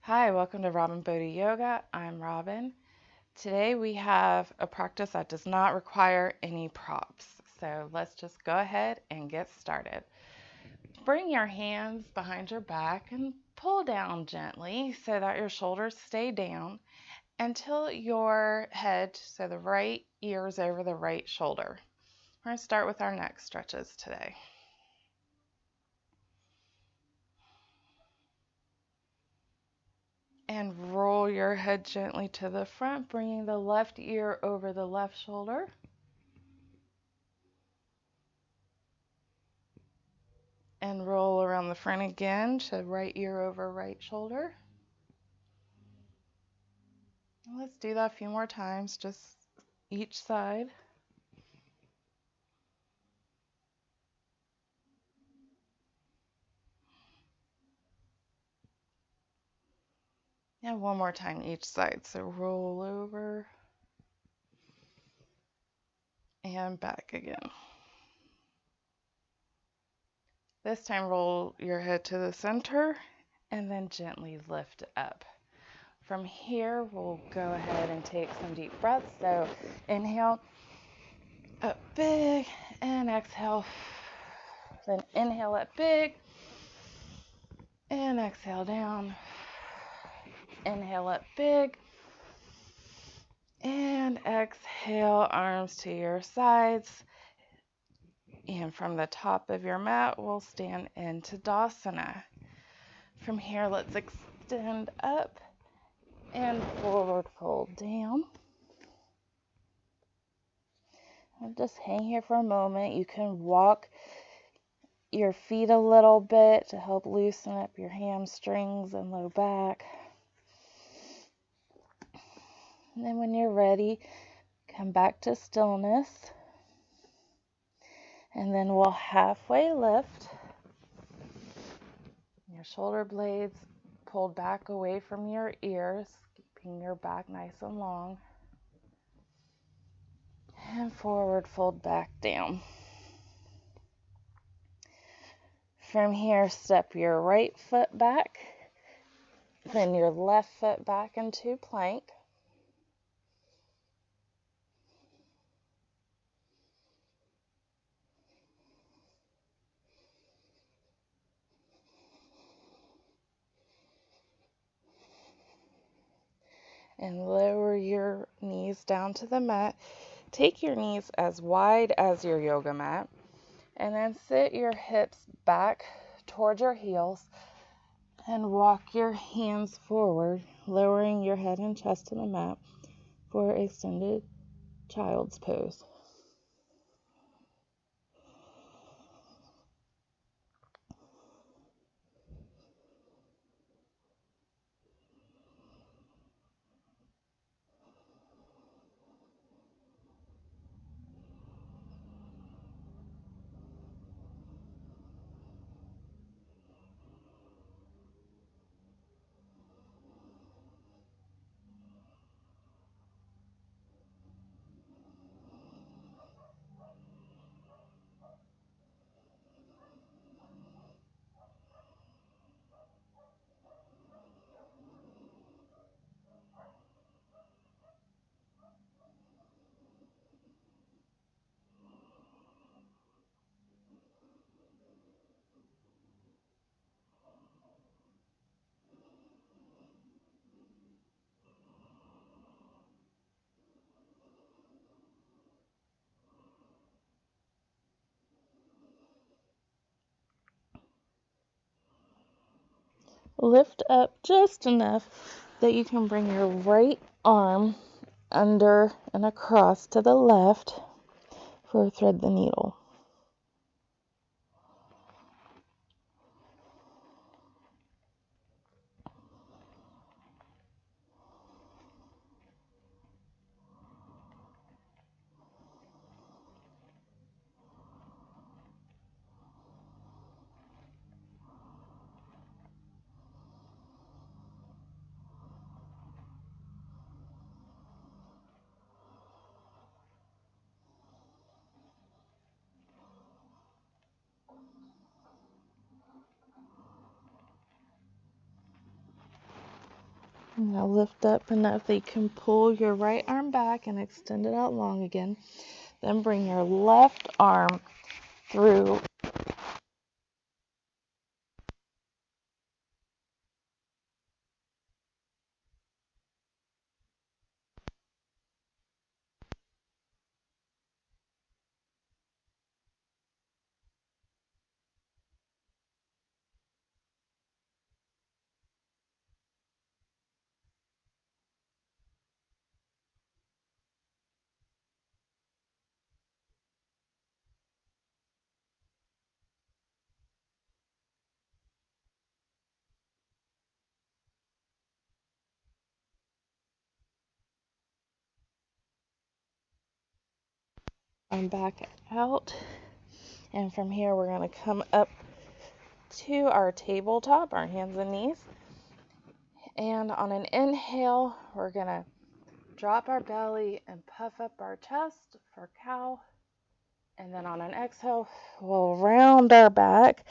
Hi, welcome to Robin Bodhi Yoga. I'm Robin. Today we have a practice that does not require any props. So let's just go ahead and get started. Bring your hands behind your back and pull down gently so that your shoulders stay down until your head, so the right ear is over the right shoulder. We're going to start with our neck stretches today. And roll your head gently to the front, bringing the left ear over the left shoulder. And roll around the front again to right ear over right shoulder. And let's do that a few more times, just each side. And one more time each side. So roll over and back again. This time roll your head to the center and then gently lift up. From here, we'll go ahead and take some deep breaths. So inhale, up big, and exhale. Then inhale up big, and exhale down. Inhale up big, and exhale, arms to your sides. And from the top of your mat, we'll stand into Tadasana. From here, let's extend up and forward fold down. And just hang here for a moment. You can walk your feet a little bit to help loosen up your hamstrings and low back. And then when you're ready, come back to stillness. And then we'll halfway lift. Your shoulder blades pulled back away from your ears, keeping your back nice and long. And forward fold back down. From here, step your right foot back, then your left foot back into plank. And lower your knees down to the mat. Take your knees as wide as your yoga mat. And then sit your hips back towards your heels and walk your hands forward, lowering your head and chest to the mat for extended child's pose. Lift up just enough that you can bring your right arm under and across to the left for thread the needle. Now lift up enough that you can pull your right arm back and extend it out long again. Then bring your left arm through. Arm back out. And from here, we're going to come up to our tabletop, our hands and knees. And on an inhale, we're going to drop our belly and puff up our chest for cow. And then on an exhale, we'll round our back,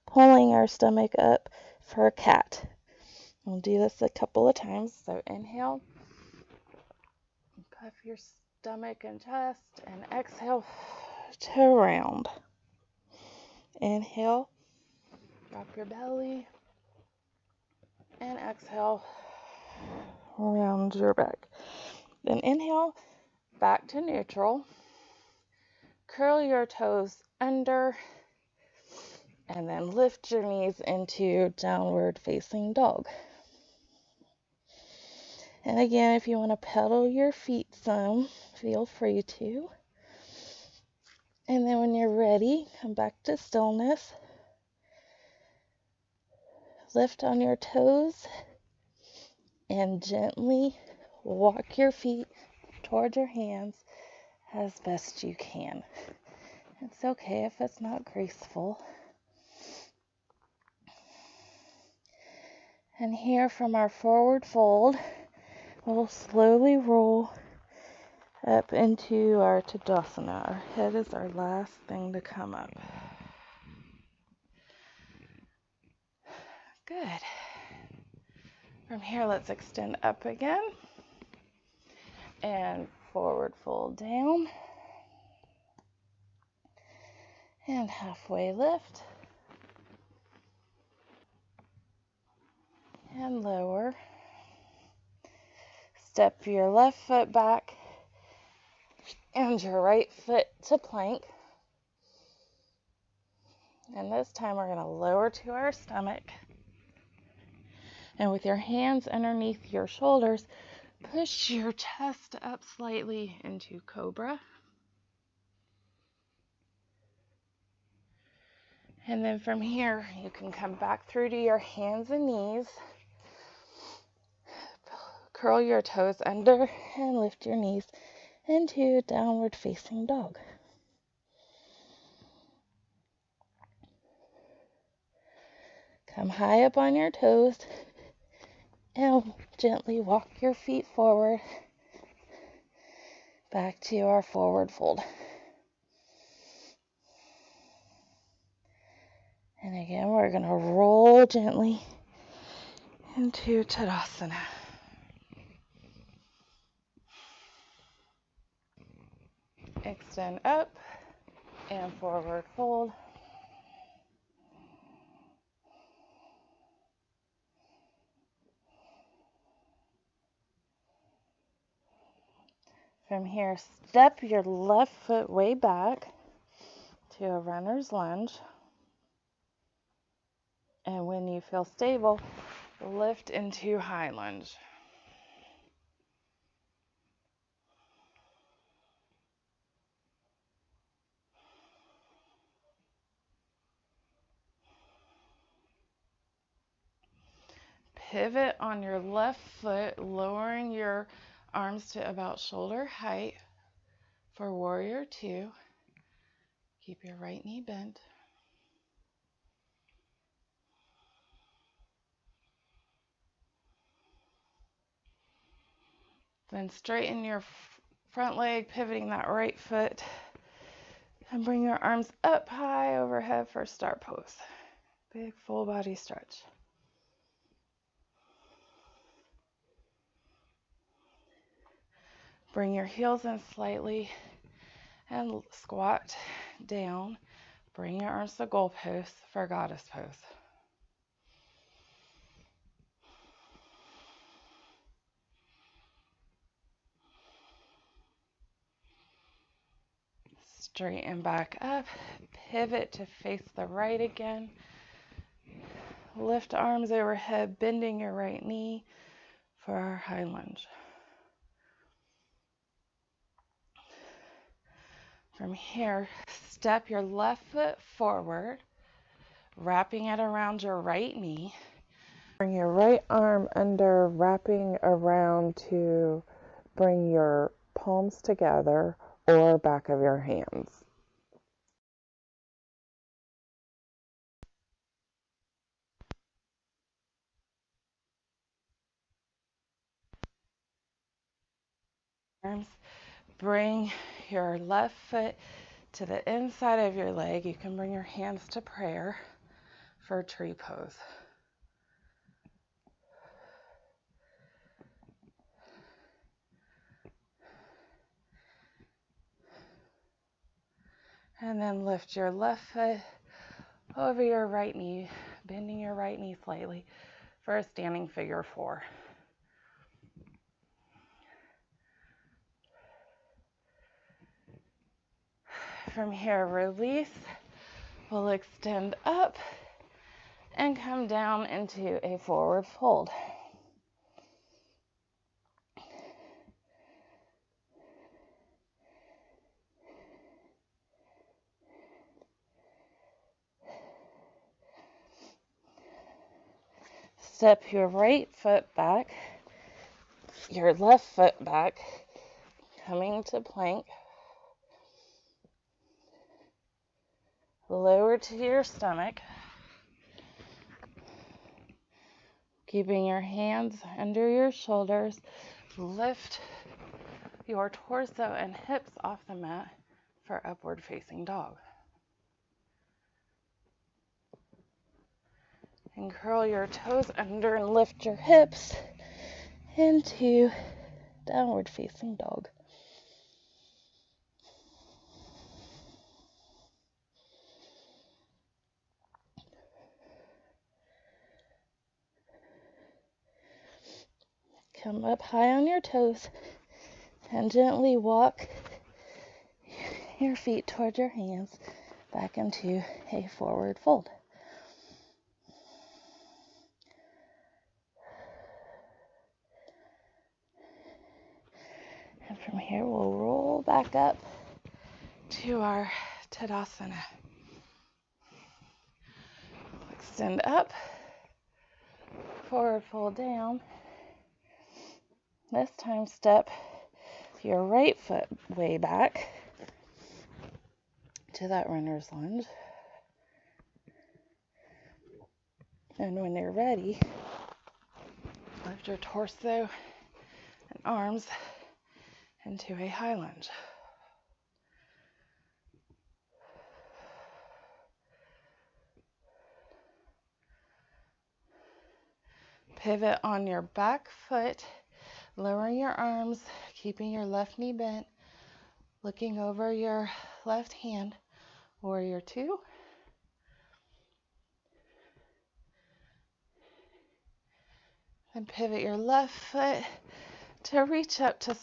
pulling our stomach up for cat. We'll do this a couple of times. So inhale, puff your stomach and chest, and exhale to round. Inhale, drop your belly, and exhale, round your back. Then inhale, back to neutral. Curl your toes under, and then lift your knees into downward facing dog. And again, if you want to pedal your feet some, feel free to. And then when you're ready, come back to stillness. Lift on your toes and gently walk your feet toward your hands as best you can. It's okay if it's not graceful. And here from our forward fold, we'll slowly roll up into our Tadasana. Our head is our last thing to come up. Good. From here, let's extend up again and forward fold down and halfway lift and lower. Step your left foot back and your right foot to plank. And this time we're going to lower to our stomach. And with your hands underneath your shoulders, push your chest up slightly into cobra. And then from here, you can come back through to your hands and knees. Curl your toes under and lift your knees into downward facing dog. Come high up on your toes and gently walk your feet forward back to our forward fold. And again, we're going to roll gently into Tadasana. Extend up and forward fold. From here, step your left foot way back to a runner's lunge. And when you feel stable, lift into high lunge. Pivot on your left foot, lowering your arms to about shoulder height for warrior two. Keep your right knee bent. Then straighten your front leg, pivoting that right foot. And bring your arms up high overhead for star pose. Big full body stretch. Bring your heels in slightly and squat down. Bring your arms to goal pose for goddess pose. Straighten back up, pivot to face the right again. Lift arms overhead, bending your right knee for our high lunge. From here, step your left foot forward, wrapping it around your right knee. Bring your right arm under, wrapping around to bring your palms together or back of your hands. Arms. Bring your left foot to the inside of your leg. You can bring your hands to prayer for tree pose. And then lift your left foot over your right knee, bending your right knee slightly for a standing figure 4. From here, release. We'll extend up and come down into a forward fold. Step your right foot back, your left foot back, coming to plank. Lower to your stomach, keeping your hands under your shoulders. Lift your torso and hips off the mat for upward facing dog. And curl your toes under and lift your hips into downward facing dog. Come up high on your toes and gently walk your feet toward your hands back into a forward fold. And from here, we'll roll back up to our Tadasana. Extend up, forward fold down. This time, step your right foot way back to that runner's lunge. And when you're ready, lift your torso and arms into a high lunge. Pivot on your back foot, lowering your arms, keeping your left knee bent, looking over your left hand, warrior 2. Then pivot your left foot to reach up to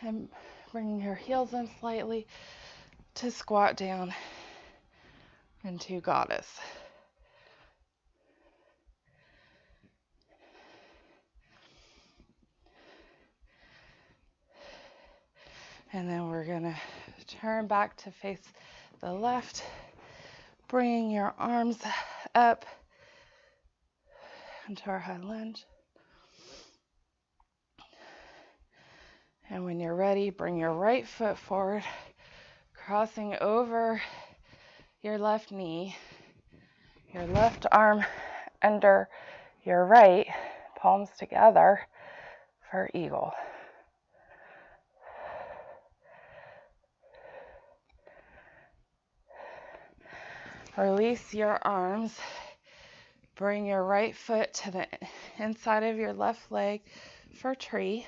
and bring your heels in slightly to squat down into goddess. And then we're going to turn back to face the left, bringing your arms up into our high lunge. And when you're ready, bring your right foot forward, crossing over your left knee, your left arm under your right, palms together for eagle. Release your arms, Bring your right foot to the inside of your left leg for tree.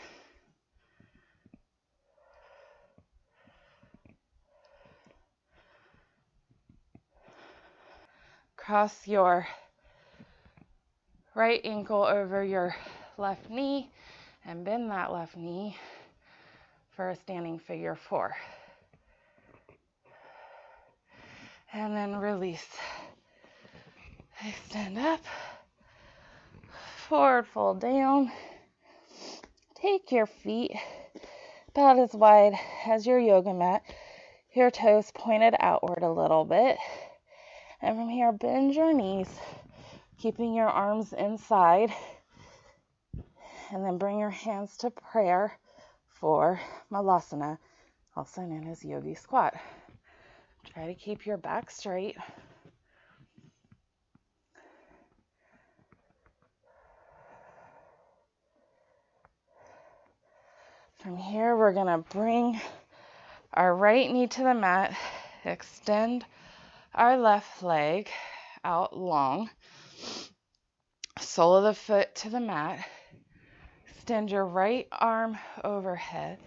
Cross your right ankle over your left knee and bend that left knee for a standing figure 4. And then release. Extend up, forward fold down. Take your feet about as wide as your yoga mat, your toes pointed outward a little bit. And from here, bend your knees, keeping your arms inside. And then bring your hands to prayer for Malasana, also known as Yogi Squat. Try to keep your back straight. From here, we're going to bring our right knee to the mat, extend our left leg out long, sole of the foot to the mat, extend your right arm overhead,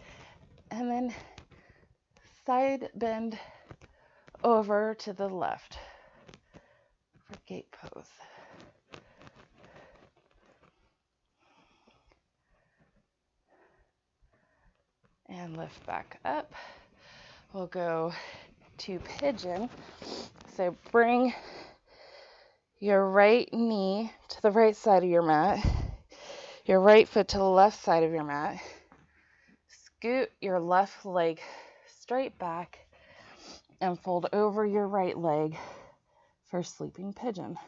and then side bend over to the left for gate pose. And lift back up. We'll go to pigeon. So bring your right knee to the right side of your mat, your right foot to the left side of your mat. Scoot your left leg straight back and fold over your right leg for sleeping pigeon.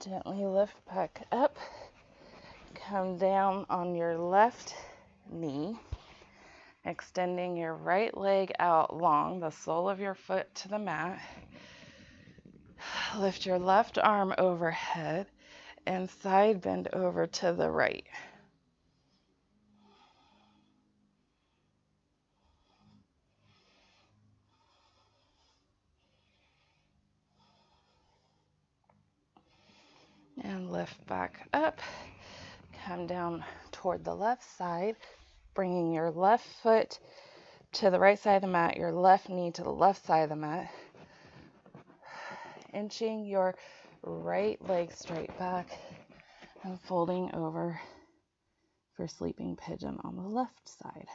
Gently lift back up. Come down on your left knee, extending your right leg out long, the sole of your foot to the mat. Lift your left arm overhead and side bend over to the right. And lift back up. Come down toward the left side, bringing your left foot to the right side of the mat, your left knee to the left side of the mat. Inching your right leg straight back and folding over for sleeping pigeon on the left side.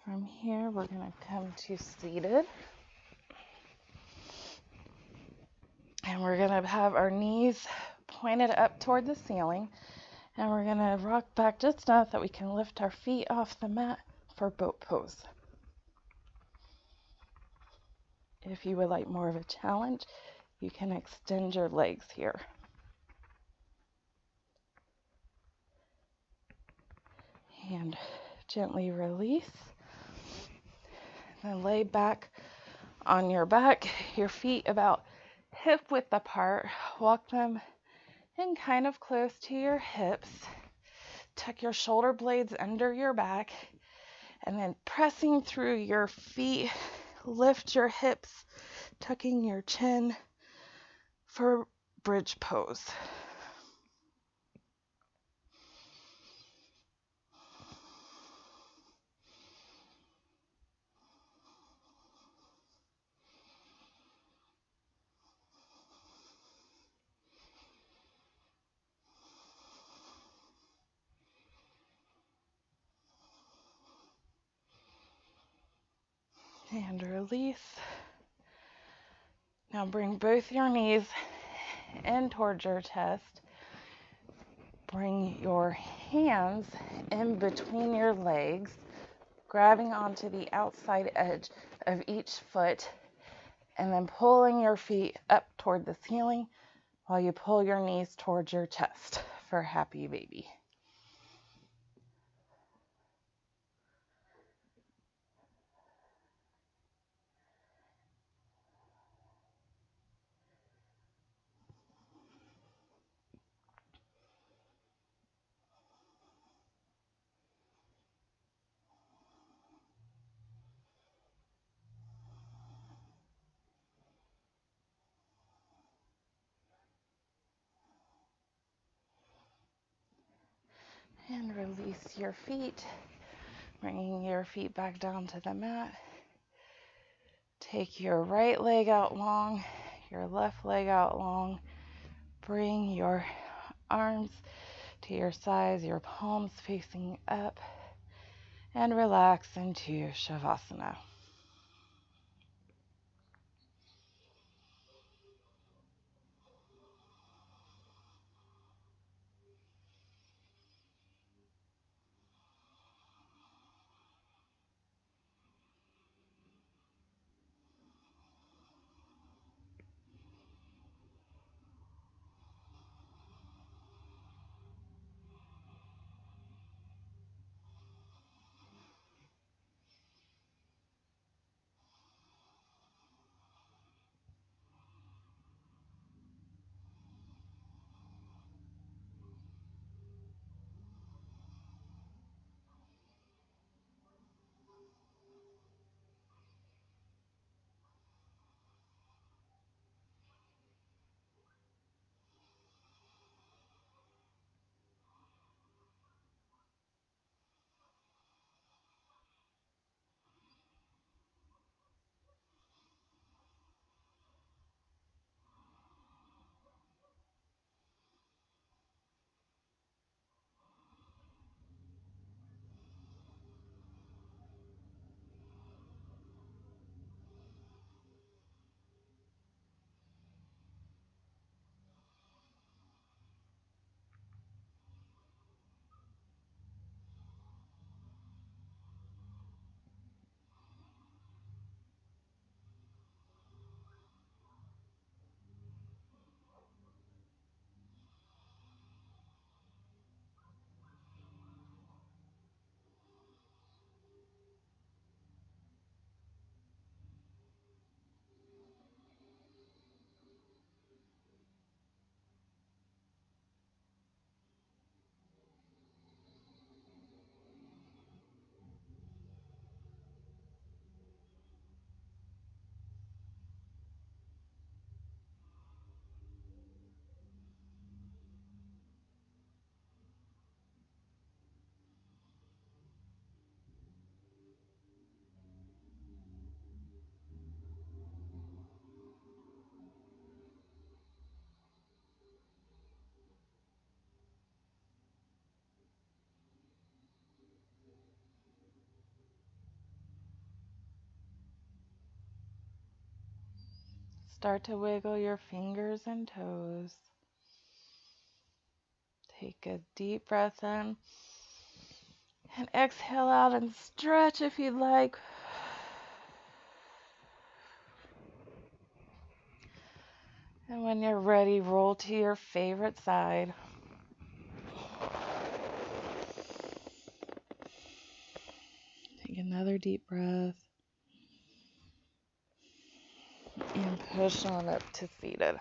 From here, we're going to come to seated. And we're going to have our knees pointed up toward the ceiling. And we're going to rock back just enough that we can lift our feet off the mat for boat pose. If you would like more of a challenge, you can extend your legs here. And gently release. Then lay back on your back, your feet about hip width apart. Walk them in kind of close to your hips. Tuck your shoulder blades under your back, and then pressing through your feet, lift your hips, tucking your chin for bridge pose. And release. Now bring both your knees in towards your chest. Bring your hands in between your legs, grabbing onto the outside edge of each foot, and then pulling your feet up toward the ceiling while you pull your knees towards your chest for happy baby. And release your feet, bringing your feet back down to the mat. Take your right leg out long, your left leg out long. Bring your arms to your sides, your palms facing up, and relax into Shavasana. Start to wiggle your fingers and toes. Take a deep breath in and exhale out and stretch if you'd like. And when you're ready, roll to your favorite side. Take another deep breath. And push on up to seated.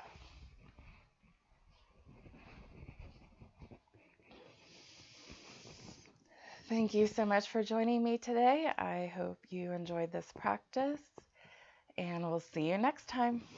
Thank you so much for joining me today. I hope you enjoyed this practice, and we'll see you next time.